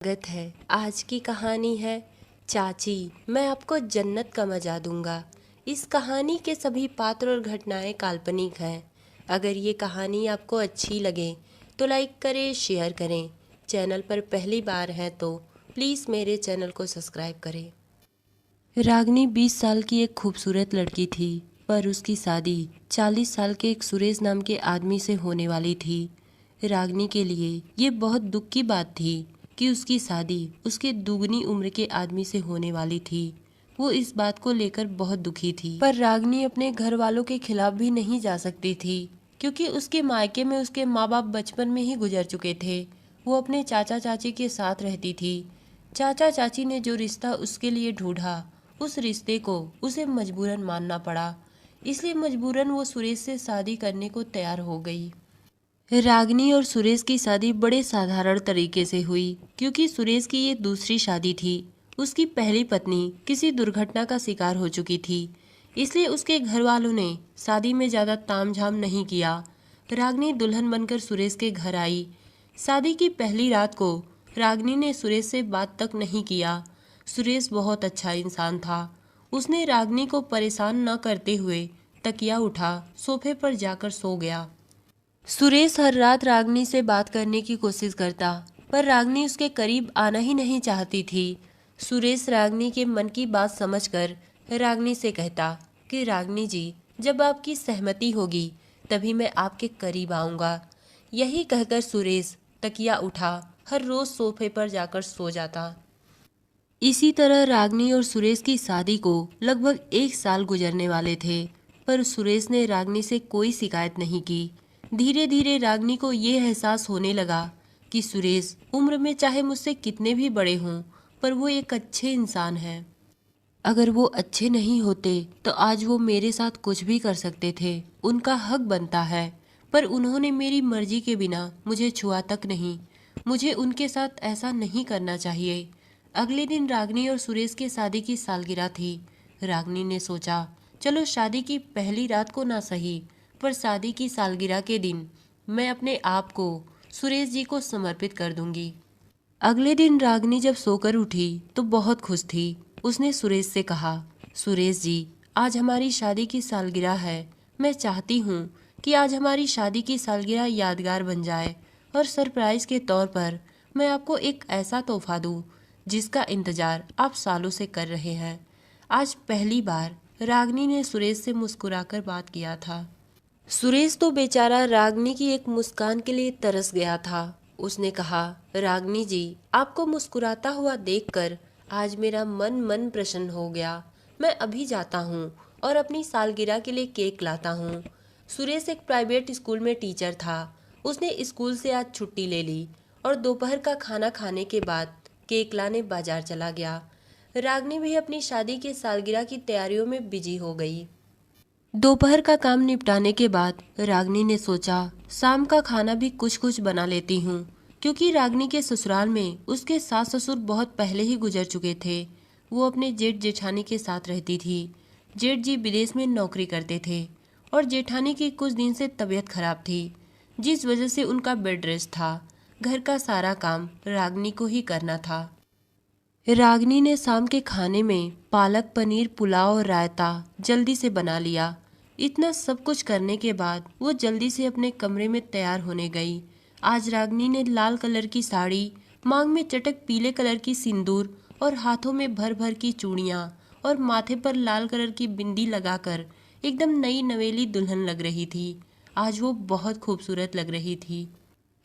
स्वागत है। आज की कहानी है चाची, मैं आपको जन्नत का मजा दूंगा। इस कहानी के सभी पात्र और घटनाएं काल्पनिक हैं। अगर ये कहानी आपको अच्छी लगे तो लाइक करें, शेयर करें। चैनल पर पहली बार है तो प्लीज़ मेरे चैनल को सब्सक्राइब करें। रागनी 20 साल की एक खूबसूरत लड़की थी, पर उसकी शादी 40 साल के एक सुरेश नाम के आदमी से होने वाली थी। रागनी के लिए ये बहुत दुख की बात थी कि उसकी शादी उसके दुगनी उम्र के आदमी से होने वाली थी। वो इस बात को लेकर बहुत दुखी थी, पर रागनी अपने घर वालों के खिलाफ भी नहीं जा सकती थी, क्योंकि उसके मायके में उसके माँ बाप बचपन में ही गुजर चुके थे। वो अपने चाचा चाची के साथ रहती थी। चाचा चाची ने जो रिश्ता उसके लिए ढूंढा, उस रिश्ते को उसे मजबूरन मानना पड़ा। इसलिए मजबूरन वो सुरेश से शादी करने को तैयार हो गई। रागनी और सुरेश की शादी बड़े साधारण तरीके से हुई, क्योंकि सुरेश की ये दूसरी शादी थी। उसकी पहली पत्नी किसी दुर्घटना का शिकार हो चुकी थी, इसलिए उसके घर वालों ने शादी में ज़्यादा तामझाम नहीं किया। रागनी दुल्हन बनकर सुरेश के घर आई। शादी की पहली रात को रागनी ने सुरेश से बात तक नहीं किया। सुरेश बहुत अच्छा इंसान था। उसने रागनी को परेशान न करते हुए तकिया उठा सोफे पर जाकर सो गया। सुरेश हर रात रागनी से बात करने की कोशिश करता, पर रागनी उसके करीब आना ही नहीं चाहती थी। सुरेश रागनी के मन की बात समझकर रागनी से कहता कि रागनी जी, जब आपकी सहमति होगी तभी मैं आपके करीब आऊँगा। यही कहकर सुरेश तकिया उठा हर रोज सोफे पर जाकर सो जाता। इसी तरह रागनी और सुरेश की शादी को लगभग 1 साल गुजरने वाले थे, पर सुरेश ने रागनी से कोई शिकायत नहीं की। धीरे धीरे रागनी को ये एहसास होने लगा कि सुरेश उम्र में चाहे मुझसे कितने भी बड़े हों, पर वो एक अच्छे इंसान हैं। अगर वो अच्छे नहीं होते तो आज वो मेरे साथ कुछ भी कर सकते थे, उनका हक बनता है। पर उन्होंने मेरी मर्जी के बिना मुझे छुआ तक नहीं। मुझे उनके साथ ऐसा नहीं करना चाहिए। अगले दिन रागनी और सुरेश के शादी की सालगिरह थी। रागनी ने सोचा, चलो शादी की पहली रात को ना सही, पर शादी की सालगिरह के दिन मैं अपने आप को सुरेश जी को समर्पित कर दूंगी। अगले दिन रागनी जब सोकर उठी तो बहुत खुश थी। उसने सुरेश से कहा, सुरेश जी, आज हमारी शादी की सालगिरह है। मैं चाहती हूँ कि आज हमारी शादी की सालगिरह यादगार बन जाए, और सरप्राइज के तौर पर मैं आपको एक ऐसा तोहफा दूँ जिसका इंतजार आप सालों से कर रहे हैं। आज पहली बार रागनी ने सुरेश से मुस्कुराकर बात किया था। सुरेश तो बेचारा रागनी की एक मुस्कान के लिए तरस गया था। उसने कहा, रागनी जी, आपको मुस्कुराता हुआ देखकर आज मेरा मन प्रसन्न हो गया। मैं अभी जाता हूँ और अपनी सालगिरह के लिए केक लाता हूँ। सुरेश एक प्राइवेट स्कूल में टीचर था। उसने स्कूल से आज छुट्टी ले ली और दोपहर का खाना खाने के बाद केक लाने बाजार चला गया। रागनी भी अपनी शादी के सालगिरह की तैयारियों में बिजी हो गई। दोपहर का काम निपटाने के बाद रागनी ने सोचा, शाम का खाना भी कुछ कुछ बना लेती हूँ, क्योंकि रागनी के ससुराल में उसके सास ससुर बहुत पहले ही गुजर चुके थे। वो अपने जेठ जेठानी के साथ रहती थी। जेठ जी विदेश में नौकरी करते थे और जेठानी की कुछ दिन से तबीयत खराब थी, जिस वजह से उनका बेड रेस्ट था। घर का सारा काम रागनी को ही करना था। रागनी ने शाम के खाने में पालक पनीर पुलाव और रायता जल्दी से बना लिया। इतना सब कुछ करने के बाद वो जल्दी से अपने कमरे में तैयार होने गई। आज रागनी ने लाल कलर की साड़ी, मांग में चटक पीले कलर की सिंदूर और हाथों में भर भर की चूड़ियाँ और माथे पर लाल कलर की बिंदी लगाकर एकदम नई नवेली दुल्हन लग रही थी। आज वो बहुत खूबसूरत लग रही थी।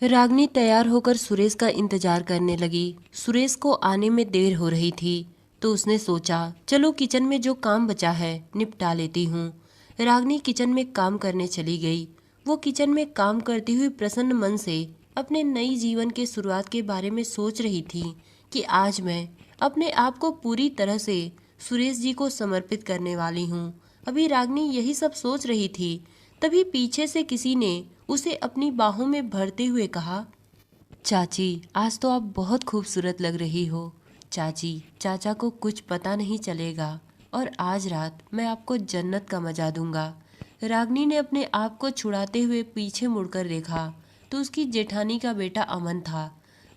रागनी तैयार होकर सुरेश का इंतजार करने लगी। सुरेश को आने में देर हो रही थी, तो उसने सोचा, चलो किचन में जो काम बचा है निपटा लेती हूँ। रागनी किचन में काम करने चली गई। वो किचन में काम करती हुई प्रसन्न मन से अपने नई जीवन के शुरुआत के बारे में सोच रही थी कि आज मैं अपने आप को पूरी तरह से सुरेश जी को समर्पित करने वाली हूँ। अभी रागनी यही सब सोच रही थी, तभी पीछे से किसी ने उसे अपनी बाहों में भरते हुए कहा, चाची, आज तो आप बहुत खूबसूरत लग रही हो। चाची, चाचा को कुछ पता नहीं चलेगा और आज रात मैं आपको जन्नत का मजा दूंगा। रागनी ने अपने आप को छुड़ाते हुए पीछे मुड़कर देखा तो उसकी जेठानी का बेटा अमन था।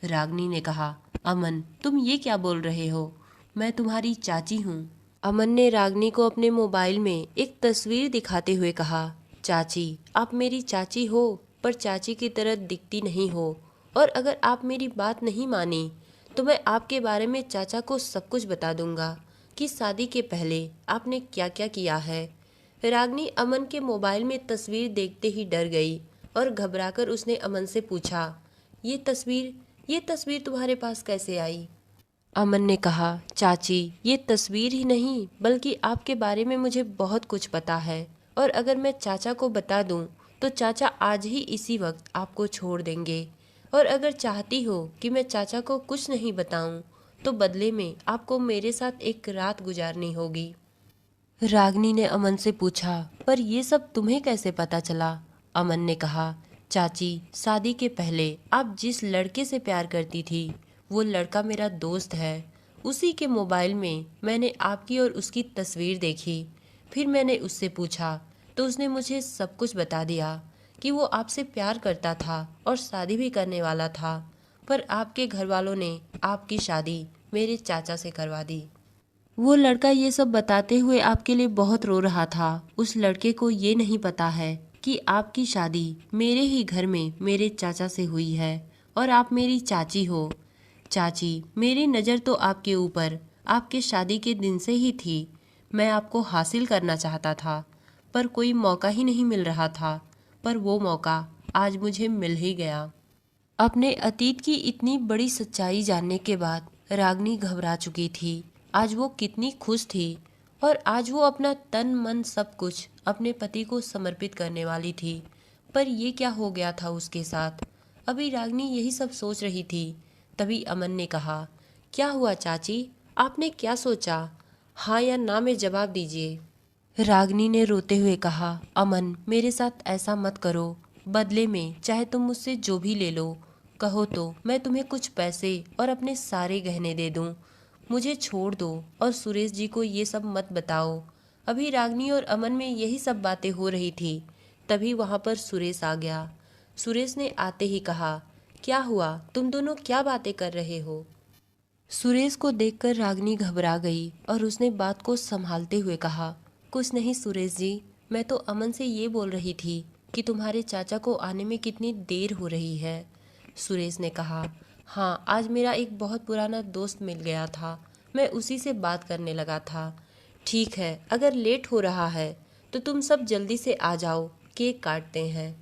रागनी ने कहा, अमन तुम ये क्या बोल रहे हो? मैं तुम्हारी चाची हूँ। अमन ने रागनी को अपने मोबाइल में एक तस्वीर दिखाते हुए कहा, चाची आप मेरी चाची हो, पर चाची की तरह दिखती नहीं हो, और अगर आप मेरी बात नहीं मानी तो मैं आपके बारे में चाचा को सब कुछ बता दूंगा कि शादी के पहले आपने क्या क्या किया है। रागनी अमन के मोबाइल में तस्वीर देखते ही डर गई और घबराकर उसने अमन से पूछा, ये तस्वीर तुम्हारे पास कैसे आई? अमन ने कहा, चाची ये तस्वीर ही नहीं बल्कि आपके बारे में मुझे बहुत कुछ पता है, और अगर मैं चाचा को बता दूं तो चाचा आज ही इसी वक्त आपको छोड़ देंगे, और अगर चाहती हो कि मैं चाचा को कुछ नहीं बताऊं तो बदले में आपको मेरे साथ एक रात गुजारनी होगी। रागनी ने अमन से पूछा, पर ये सब तुम्हें कैसे पता चला? अमन ने कहा, चाची शादी के पहले आप जिस लड़के से प्यार करती थी वो लड़का मेरा दोस्त है। उसी के मोबाइल में मैंने आपकी और उसकी तस्वीर देखी। फिर मैंने उससे पूछा तो उसने मुझे सब कुछ बता दिया कि वो आपसे प्यार करता था और शादी भी करने वाला था, पर आपके घर वालों ने आपकी शादी मेरे चाचा से करवा दी। वो लड़का ये सब बताते हुए आपके लिए बहुत रो रहा था। उस लड़के को ये नहीं पता है कि आपकी शादी मेरे ही घर में मेरे चाचा से हुई है और आप मेरी चाची हो। चाची मेरी नज़र तो आपके ऊपर आपके शादी के दिन से ही थी। मैं आपको हासिल करना चाहता था पर कोई मौका ही नहीं मिल रहा था, पर वो मौका आज मुझे मिल ही गया। अपने अतीत की इतनी बड़ी सच्चाई जानने के बाद रागनी घबरा चुकी थी। आज वो कितनी खुश थी और आज वो अपना तन मन सब कुछ अपने पति को समर्पित करने वाली थी, पर ये क्या हो गया था उसके साथ? अभी रागनी यही सब सोच रही थी, तभी अमन ने कहा, क्या हुआ चाची, आपने क्या सोचा? हाँ या ना में जवाब दीजिए। रागनी ने रोते हुए कहा, अमन मेरे साथ ऐसा मत करो, बदले में चाहे तुम मुझसे जो भी ले लो, कहो तो मैं तुम्हें कुछ पैसे और अपने सारे गहने दे दूं। मुझे छोड़ दो और सुरेश जी को ये सब मत बताओ। अभी रागनी और अमन में यही सब बातें हो रही थी, तभी वहाँ पर सुरेश आ गया। सुरेश ने आते ही कहा, क्या हुआ, तुम दोनों क्या बातें कर रहे हो? सुरेश को देखकर रागनी घबरा गई और उसने बात को संभालते हुए कहा, कुछ नहीं सुरेश जी, मैं तो अमन से ये बोल रही थी कि तुम्हारे चाचा को आने में कितनी देर हो रही है। सुरेश ने कहा, हाँ आज मेरा एक बहुत पुराना दोस्त मिल गया था, मैं उसी से बात करने लगा था। ठीक है, अगर लेट हो रहा है तो तुम सब जल्दी से आ जाओ, केक काटते हैं।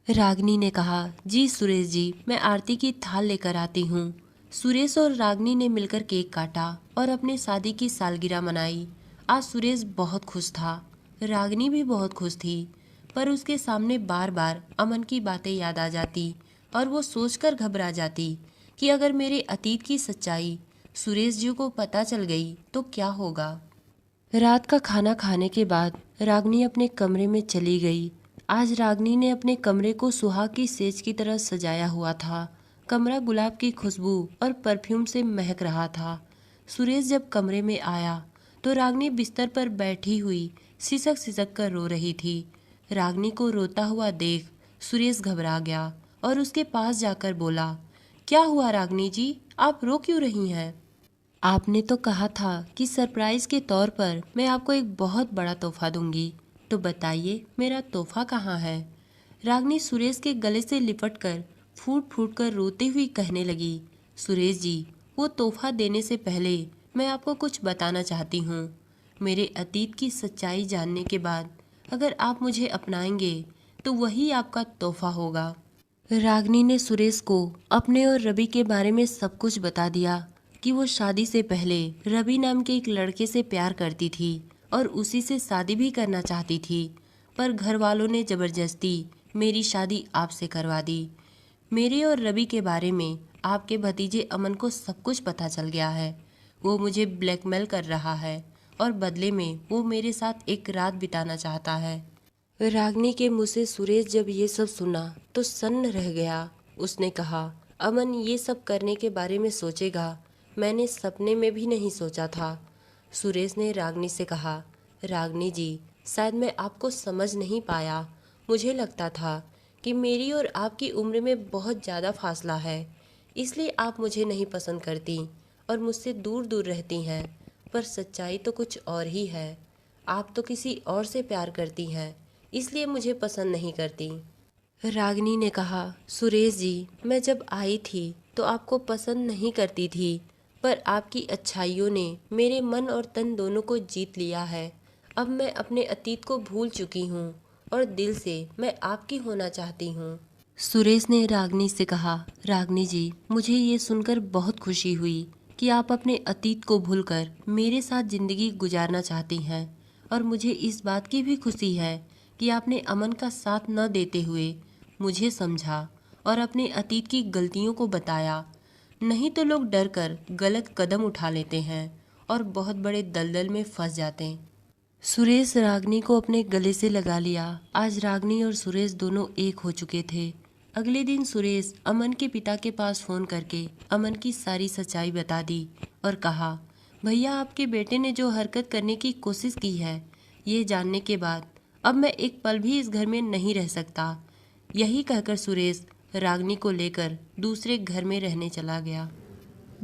रागनी ने कहा, जी सुरेश जी, मैं आरती की थाल लेकर आती हूँ। सुरेश और रागनी ने मिलकर केक काटा और अपने शादी की सालगिरह मनाई। आज सुरेश बहुत खुश था, रागनी भी बहुत खुश थी, पर उसके सामने बार बार अमन की बातें याद आ जाती और वो सोचकर घबरा जाती कि अगर मेरे अतीत की सच्चाई सुरेश जी को पता चल गई तो क्या होगा। रात का खाना खाने के बाद रागनी अपने कमरे में चली गई। आज रागनी ने अपने कमरे को सुहाग की सेज की तरह सजाया हुआ था। कमरा गुलाब की खुशबू और परफ्यूम से महक रहा था। सुरेश जब कमरे में आया तो रागनी बिस्तर पर बैठी हुई सिसक सिसक कर रो रही थी। रागनी को रोता हुआ देख सुरेश घबरा गया और उसके पास जाकर बोला, क्या हुआ रागनी जी, आप रो क्यों रही हैं? आपने तो कहा था कि सरप्राइज के तौर पर मैं आपको एक बहुत बड़ा तोहफा दूंगी, तो बताइए मेरा तोहफा कहाँ है? रागनी सुरेश के गले से लिपटकर फूट फूट कर रोते हुई कहने लगी, सुरेश जी, वो तोहफा देने से पहले मैं आपको कुछ बताना चाहती हूँ। मेरे अतीत की सच्चाई जानने के बाद अगर आप मुझे अपनाएंगे तो वही आपका तोहफा होगा। रागनी ने सुरेश को अपने और रवि के बारे में सब कुछ बता दिया कि वो शादी से पहले रवि नाम के एक लड़के से प्यार करती थी और उसी से शादी भी करना चाहती थी, पर घर वालों ने ज़बरदस्ती मेरी शादी आपसे करवा दी। मेरे और रवि के बारे में आपके भतीजे अमन को सब कुछ पता चल गया है। वो मुझे ब्लैकमेल कर रहा है और बदले में वो मेरे साथ एक रात बिताना चाहता है। रागनी के मुंह से सुरेश जब ये सब सुना तो सन्न रह गया। उसने कहा, अमन ये सब करने के बारे में सोचेगा, मैंने सपने में भी नहीं सोचा था। सुरेश ने रागनी से कहा, रागनी जी, शायद मैं आपको समझ नहीं पाया। मुझे लगता था कि मेरी और आपकी उम्र में बहुत ज़्यादा फासला है, इसलिए आप मुझे नहीं पसंद करती और मुझसे दूर दूर रहती हैं। पर सच्चाई तो कुछ और ही है। आप तो किसी और से प्यार करती हैं, इसलिए मुझे पसंद नहीं करती। रागिनी ने कहा, सुरेश जी, मैं जब आई थी तो आपको पसंद नहीं करती थी, पर आपकी अच्छाइयों ने मेरे मन और तन दोनों को जीत लिया है। अब मैं अपने अतीत को भूल चुकी हूँ और दिल से मैं आपकी होना चाहती हूँ। सुरेश ने रागिनी से कहा, रागिनी जी, मुझे ये सुनकर बहुत खुशी हुई कि आप अपने अतीत को भूलकर मेरे साथ ज़िंदगी गुजारना चाहती हैं, और मुझे इस बात की भी खुशी है कि आपने अमन का साथ न देते हुए मुझे समझा और अपने अतीत की गलतियों को बताया। नहीं तो लोग डर कर गलत कदम उठा लेते हैं और बहुत बड़े दलदल में फंस जाते हैं। सुरेश रागिनी को अपने गले से लगा लिया। आज रागिनी और सुरेश दोनों एक हो चुके थे। अगले दिन सुरेश अमन के पिता के पास फ़ोन करके अमन की सारी सच्चाई बता दी और कहा, भैया, आपके बेटे ने जो हरकत करने की कोशिश की है, ये जानने के बाद अब मैं एक पल भी इस घर में नहीं रह सकता। यही कहकर सुरेश रागिनी को लेकर दूसरे घर में रहने चला गया।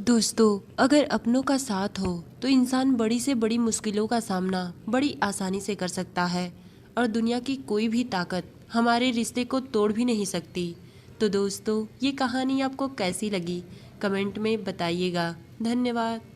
दोस्तों, अगर अपनों का साथ हो तो इंसान बड़ी से बड़ी मुश्किलों का सामना बड़ी आसानी से कर सकता है और दुनिया की कोई भी ताकत हमारे रिश्ते को तोड़ भी नहीं सकती। तो दोस्तों, ये कहानी आपको कैसी लगी कमेंट में बताइएगा। धन्यवाद।